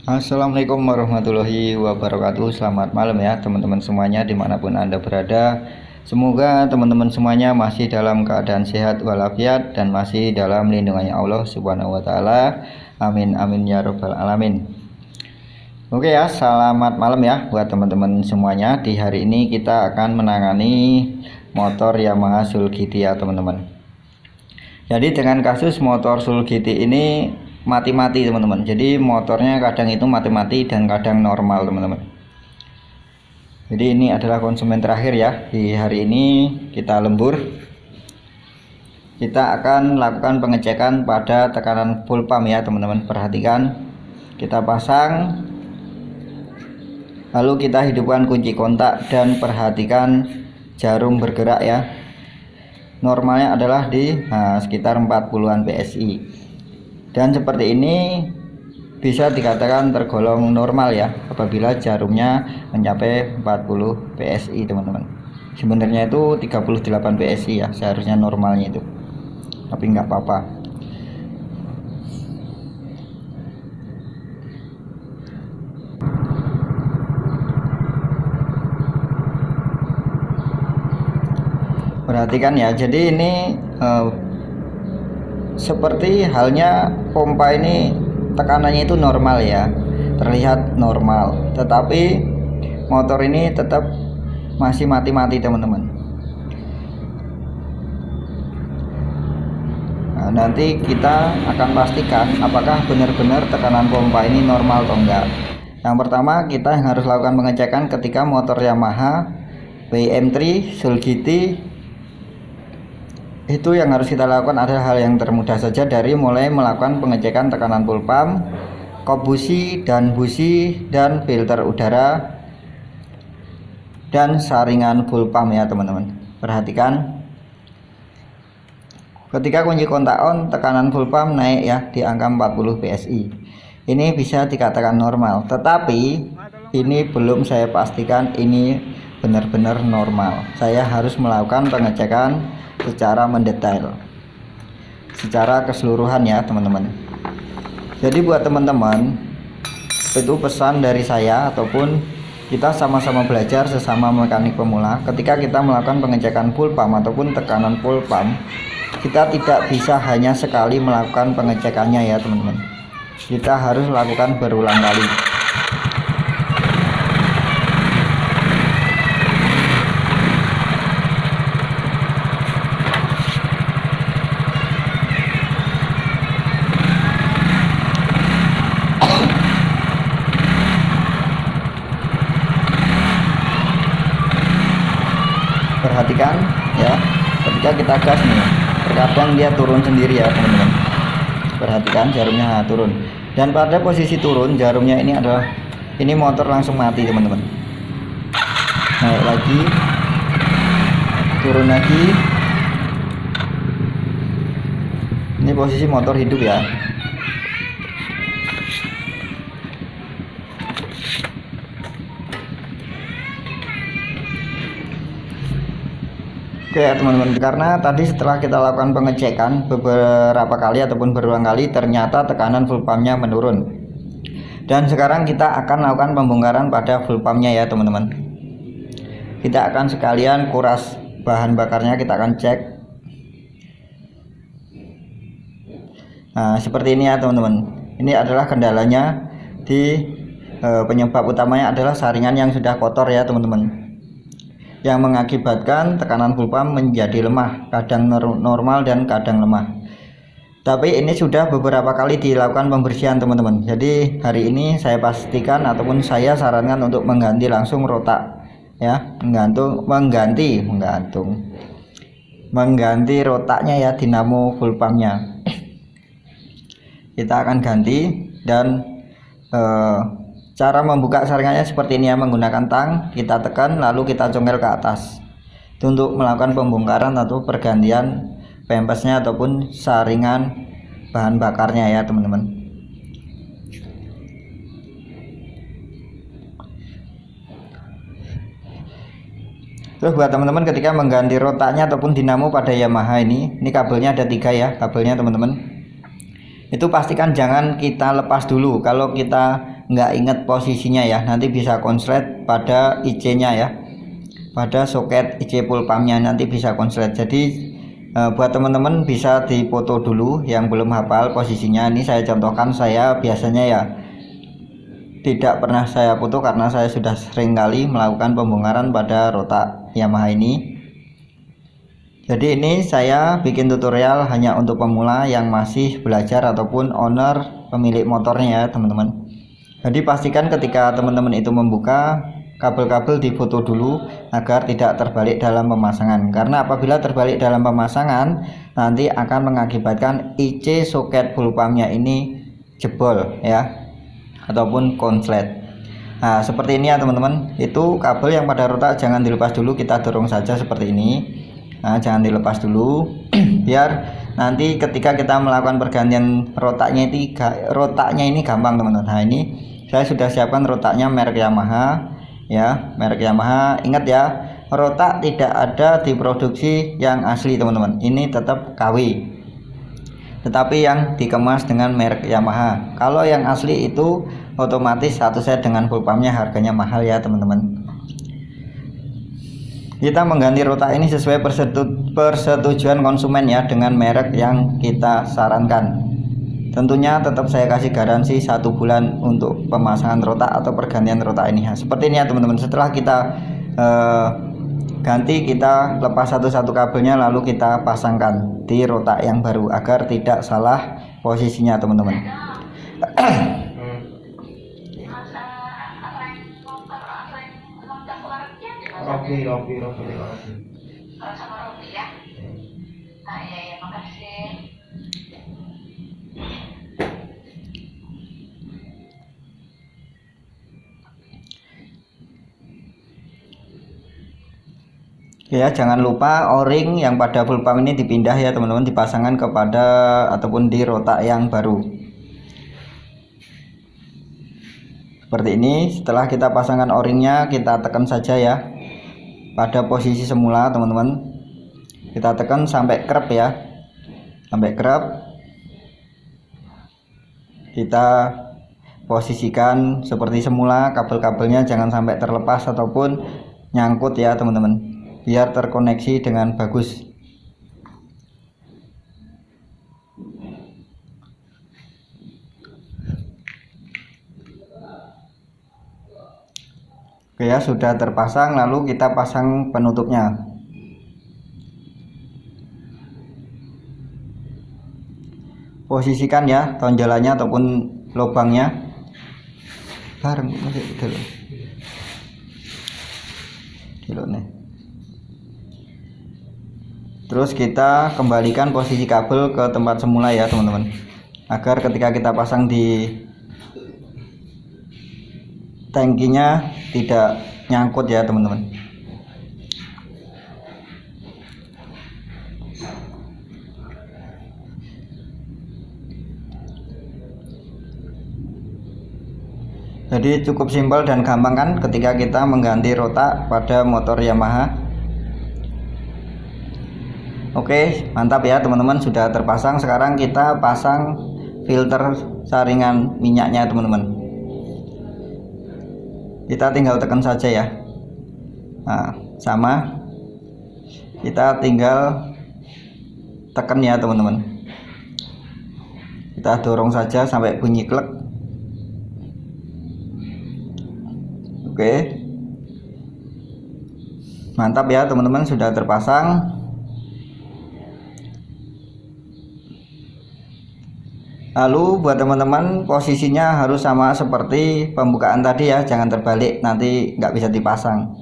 Assalamualaikum warahmatullahi wabarakatuh. Selamat malam ya teman-teman semuanya dimanapun Anda berada. Semoga teman-teman semuanya masih dalam keadaan sehat walafiat dan masih dalam lindungannya Allah Subhanahu wa taala. Amin amin ya rabbal alamin. Oke ya, selamat malam ya buat teman-teman semuanya. Di hari ini kita akan menangani motor Yamaha Soul GT ya teman-teman. Jadi dengan kasus motor Soul GT ini mati-mati teman-teman, jadi motornya kadang itu mati-mati dan kadang normal teman-teman. Jadi ini adalah konsumen terakhir ya. Di hari ini kita lembur, kita akan lakukan pengecekan pada tekanan full pump ya teman-teman. Perhatikan, kita pasang, lalu kita hidupkan kunci kontak dan perhatikan jarum bergerak ya. Normalnya adalah di sekitar 40-an PSI. Dan seperti ini bisa dikatakan tergolong normal ya apabila jarumnya mencapai 40 PSI teman-teman. Sebenarnya itu 38 PSI ya seharusnya normalnya itu, tapi nggak apa-apa. Perhatikan ya, jadi ini seperti halnya pompa ini tekanannya itu normal ya, terlihat normal, tetapi motor ini tetap masih mati-mati teman-teman. Nah, nanti kita akan pastikan apakah benar-benar tekanan pompa ini normal atau enggak. Yang pertama kita harus lakukan pengecekan ketika motor Yamaha WM3 Soul GT. Itu yang harus kita lakukan adalah hal yang termudah saja, dari mulai melakukan pengecekan tekanan full pump, kop busi dan filter udara dan saringan full pump ya teman-teman. Perhatikan, ketika kunci kontak on, tekanan full pump naik ya di angka 40 PSI. Ini bisa dikatakan normal, tetapi ini belum saya pastikan ini benar-benar normal. Saya harus melakukan pengecekan secara mendetail, secara keseluruhan ya teman-teman. Jadi buat teman-teman, itu pesan dari saya ataupun kita sama-sama belajar sesama mekanik pemula. Ketika kita melakukan pengecekan full pump ataupun tekanan full pump, kita tidak bisa hanya sekali melakukan pengecekannya ya teman-teman. Kita harus lakukan berulang kali. Perhatikan ya, ketika kita gas nih, terkadang dia turun sendiri ya teman-teman. Perhatikan jarumnya turun, dan pada posisi turun jarumnya ini adalah, ini motor langsung mati teman-teman. Naik lagi, turun lagi, ini posisi motor hidup ya. Oke ya teman-teman, karena tadi setelah kita lakukan pengecekan beberapa kali ataupun berulang kali, ternyata tekanan full pumpnya menurun. Dan sekarang kita akan lakukan pembongkaran pada full pumpnya ya teman-teman. Kita akan sekalian kuras bahan bakarnya, kita akan cek. Nah seperti ini ya teman-teman. Ini adalah kendalanya di penyebab utamanya adalah saringan yang sudah kotor ya teman-teman, yang mengakibatkan tekanan full pump menjadi lemah, kadang normal dan kadang lemah. Tapi ini sudah beberapa kali dilakukan pembersihan teman-teman. Jadi hari ini saya pastikan ataupun saya sarankan untuk mengganti langsung rotak ya, mengganti rotaknya ya, dinamo full pumpnya. Kita akan ganti, dan cara membuka saringannya seperti ini ya, menggunakan tang, kita tekan lalu kita congkel ke atas. Itu untuk melakukan pembongkaran atau pergantian pempesnya ataupun saringan bahan bakarnya ya teman-teman. Terus buat teman-teman, ketika mengganti rotaknya ataupun dinamo pada Yamaha ini kabelnya ada 3 ya kabelnya teman-teman. Itu pastikan jangan kita lepas dulu. Kalau kita nggak inget posisinya ya, nanti bisa konslet pada IC nya ya, pada soket IC pulpamnya nanti bisa konslet. Jadi buat teman-teman bisa dipoto dulu yang belum hafal posisinya. Ini saya contohkan, saya biasanya ya tidak pernah saya foto karena saya sudah sering kali melakukan pembongkaran pada rotak Yamaha ini. Jadi ini saya bikin tutorial hanya untuk pemula yang masih belajar ataupun owner pemilik motornya ya teman-teman. Jadi pastikan ketika teman-teman itu membuka, kabel-kabel difoto dulu agar tidak terbalik dalam pemasangan. Karena apabila terbalik dalam pemasangan nanti akan mengakibatkan IC soket pulpamnya ini jebol ya, ataupun konslet. Nah seperti ini ya teman-teman. Itu kabel yang pada rotak jangan dilepas dulu, kita dorong saja seperti ini. Nah jangan dilepas dulu biar nanti ketika kita melakukan pergantian rotaknya ini gampang teman-teman. Nah ini saya sudah siapkan rotaknya merek Yamaha ya, merek Yamaha. Ingat ya, rotak tidak ada diproduksi yang asli teman-teman, ini tetap KW, tetapi yang dikemas dengan merek Yamaha. Kalau yang asli itu otomatis satu set dengan pulpamnya harganya mahal ya teman-teman. Kita mengganti rotak ini sesuai persetujuan konsumen ya, dengan merek yang kita sarankan. Tentunya tetap saya kasih garansi 1 bulan untuk pemasangan rotak atau pergantian rotak ini. Nah, seperti ini ya teman-teman. Setelah kita ganti, kita lepas satu-satu kabelnya lalu kita pasangkan di rotak yang baru agar tidak salah posisinya teman-teman. Robi. Sama Robi ya. Nah ya makasih. Ya jangan lupa o-ring yang pada pulpam ini dipindah ya teman-teman, dipasangkan kepada ataupun di rotak yang baru seperti ini. Setelah kita pasangkan o-ringnya, kita tekan saja ya pada posisi semula teman-teman. Kita tekan sampai krep ya, sampai krep. Kita posisikan seperti semula, kabel-kabelnya jangan sampai terlepas ataupun nyangkut ya teman-teman, biar terkoneksi dengan bagus. Oke ya, sudah terpasang, lalu kita pasang penutupnya. Posisikan ya tonjolannya ataupun lubangnya bareng masih dulu nih. Terus kita kembalikan posisi kabel ke tempat semula ya teman-teman, agar ketika kita pasang di tangkinya tidak nyangkut ya teman-teman. Jadi cukup simpel dan gampang kan ketika kita mengganti rotak pada motor Yamaha. Oke, mantap ya teman-teman, sudah terpasang. Sekarang kita pasang filter saringan minyaknya teman-teman. Kita tinggal tekan saja ya. Nah, sama kita tinggal tekan ya teman-teman. Kita dorong saja sampai bunyi klek. Oke, mantap ya teman-teman, sudah terpasang. Lalu buat teman-teman, posisinya harus sama seperti pembukaan tadi ya, jangan terbalik, nanti nggak bisa dipasang.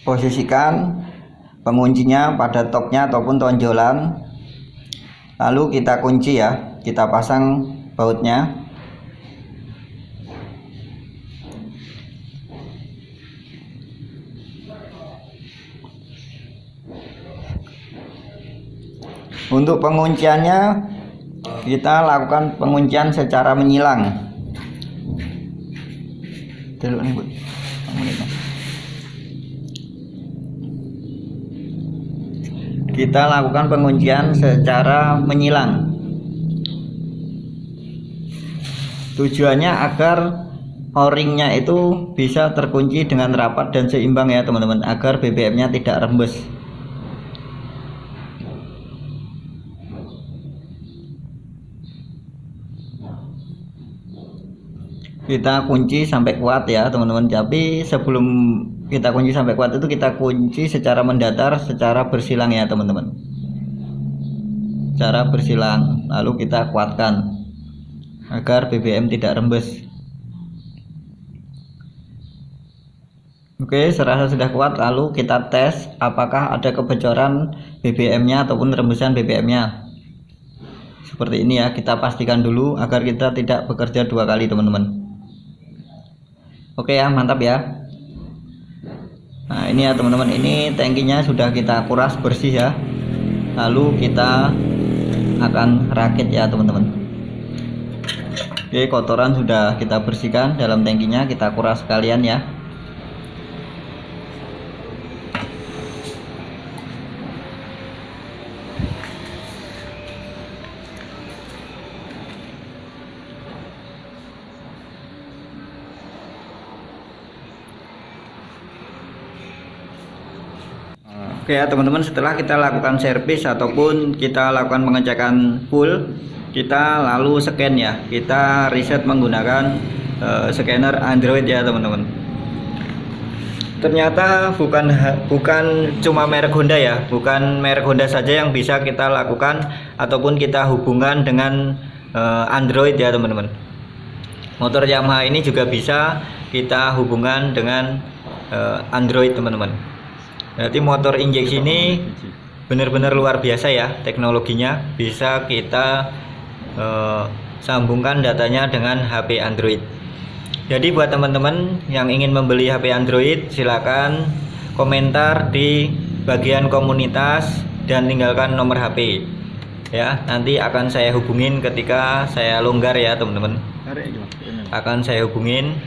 Posisikan penguncinya pada topnya ataupun tonjolan, lalu kita kunci ya, kita pasang bautnya. Untuk pengunciannya kita lakukan penguncian secara menyilang. Delok nih, Bu. Menit. Kita lakukan penguncian secara menyilang. Tujuannya agar o-ringnya itu bisa terkunci dengan rapat dan seimbang ya teman-teman, agar BBM-nya tidak rembes. Kita kunci sampai kuat ya teman-teman, tapi sebelum kita kunci sampai kuat itu kita kunci secara mendatar, secara bersilang ya teman-teman, cara bersilang, lalu kita kuatkan agar BBM tidak rembes. Oke, serasa sudah kuat, lalu kita tes apakah ada kebocoran BBM-nya ataupun rembesan BBM-nya. Seperti ini ya, kita pastikan dulu agar kita tidak bekerja dua kali teman-teman. Oke ya, mantap ya. Nah ini ya teman-teman, ini tangkinya sudah kita kuras bersih ya, lalu kita akan rakit ya teman-teman. Oke, kotoran sudah kita bersihkan dalam tangkinya, kita kuras sekalian ya. Oke ya teman-teman, setelah kita lakukan servis ataupun kita lakukan pengecekan full, kita lalu scan ya, kita reset menggunakan scanner Android ya teman-teman. Ternyata bukan cuma merek Honda ya, bukan merek Honda saja yang bisa kita lakukan ataupun kita hubungkan dengan Android ya teman-teman. Motor Yamaha ini juga bisa kita hubungkan dengan Android teman-teman. Berarti motor injeksi ini benar-benar luar biasa ya teknologinya, bisa kita sambungkan datanya dengan HP Android. Jadi buat teman-teman yang ingin membeli HP Android, silakan komentar di bagian komunitas dan tinggalkan nomor HP ya, nanti akan saya hubungin ketika saya longgar ya teman-teman, akan saya hubungin.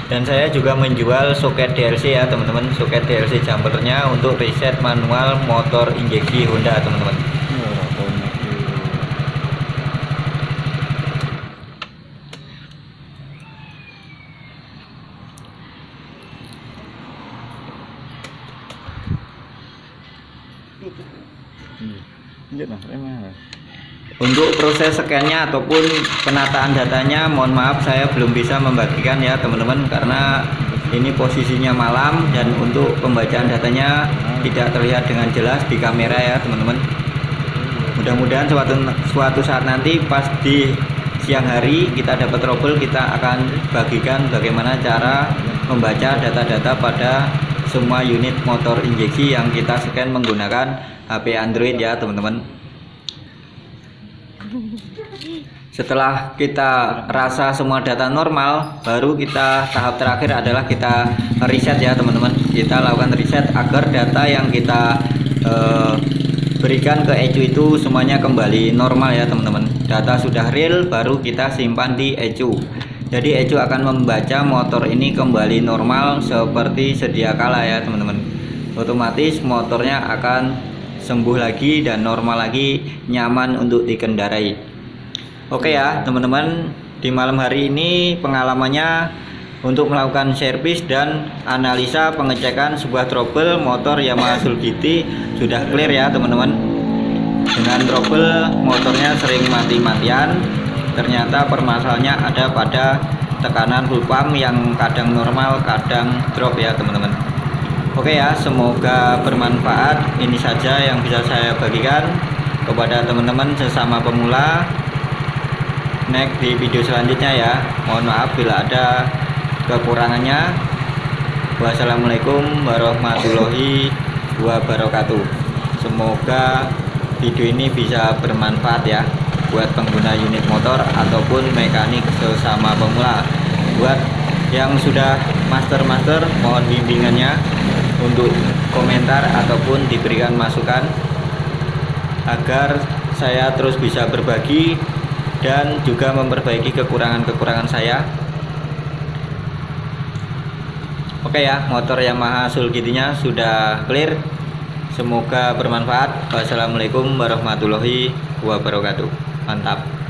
Dan saya juga menjual soket DLC ya teman-teman, soket DLC jumpernya untuk reset manual motor injeksi Honda teman-teman. Untuk proses scan-nya ataupun penataan datanya, mohon maaf saya belum bisa membagikan ya teman-teman, karena ini posisinya malam dan untuk pembacaan datanya tidak terlihat dengan jelas di kamera ya teman-teman. Mudah-mudahan suatu saat nanti pas di siang hari kita dapat trouble, kita akan bagikan bagaimana cara membaca data-data pada semua unit motor injeksi yang kita scan menggunakan HP Android ya teman-teman. Setelah kita rasa semua data normal, baru kita tahap terakhir adalah kita reset ya teman-teman. Kita lakukan reset agar data yang kita berikan ke ECU itu semuanya kembali normal ya teman-teman. Data sudah real, baru kita simpan di ECU. Jadi ECU akan membaca motor ini kembali normal seperti sedia kala ya teman-teman. Otomatis motornya akan sembuh lagi dan normal lagi, nyaman untuk dikendarai. Oke ya teman-teman, di malam hari ini pengalamannya untuk melakukan servis dan analisa pengecekan sebuah trouble motor Yamaha Soul GT sudah clear ya teman-teman. Dengan trouble motornya sering mati-matian, ternyata permasalahannya ada pada tekanan full pump yang kadang normal kadang drop ya teman-teman. Oke ya, semoga bermanfaat. Ini saja yang bisa saya bagikan kepada teman-teman sesama pemula. Next di video selanjutnya ya, mohon maaf bila ada kekurangannya. Wassalamualaikum warahmatullahi wabarakatuh. Semoga video ini bisa bermanfaat ya buat pengguna unit motor ataupun mekanik sesama pemula. Buat yang sudah master, mohon bimbingannya untuk komentar ataupun diberikan masukan agar saya terus bisa berbagi dan juga memperbaiki kekurangan-kekurangan saya. Oke ya, motor Yamaha Sulkitinya sudah clear. Semoga bermanfaat. Wassalamualaikum warahmatullahi wabarakatuh. Mantap.